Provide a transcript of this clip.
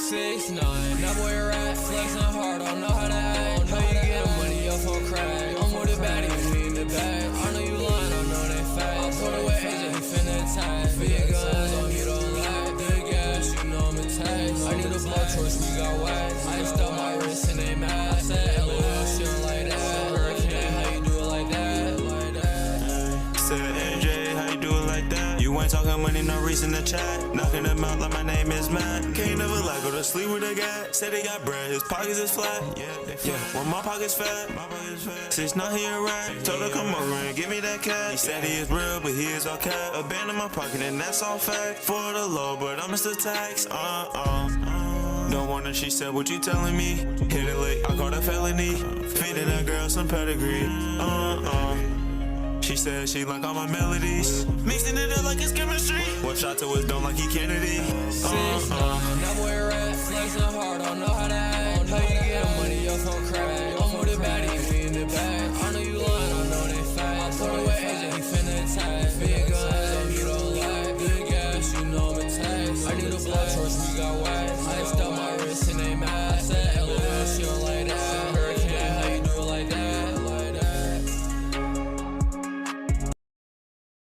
6'9", that boy a rat, flexing hard, don't know how to act. Know you getting money off on crack. I'm with a baddie, you need the bag. I know you lying, I know they fast. I put away agent, he finna attack. Big guns, oh he don't like. Big ass, you know I'm attached. I need a blow torch, we got wax. I stuck my wrist and they mad. I said LOL, she don't like that. Hurricane, how you do it like that? Like that. Said AJ, how you do it like that? You ain't talking money, no reason to chat. Knocking them out like my name is Matt. Can't never lie, go to sleep with a guy. Said he got bread, his pockets is flat. Yeah, they flat. Well, my pockets fat. My pockets fat. Since not here right. Told her come over and give me that cat. He said he is real, but he is all cat. A band in my pocket, and that's all fact. For the low, but I'm Mr. Tax. No wonder she said, what you telling me? Hit it late, I caught a felony. Feeding that girl some pedigree. She said she like all my melodies. Mixing it up like it's chemistry. One shot to his dome like he Kennedy.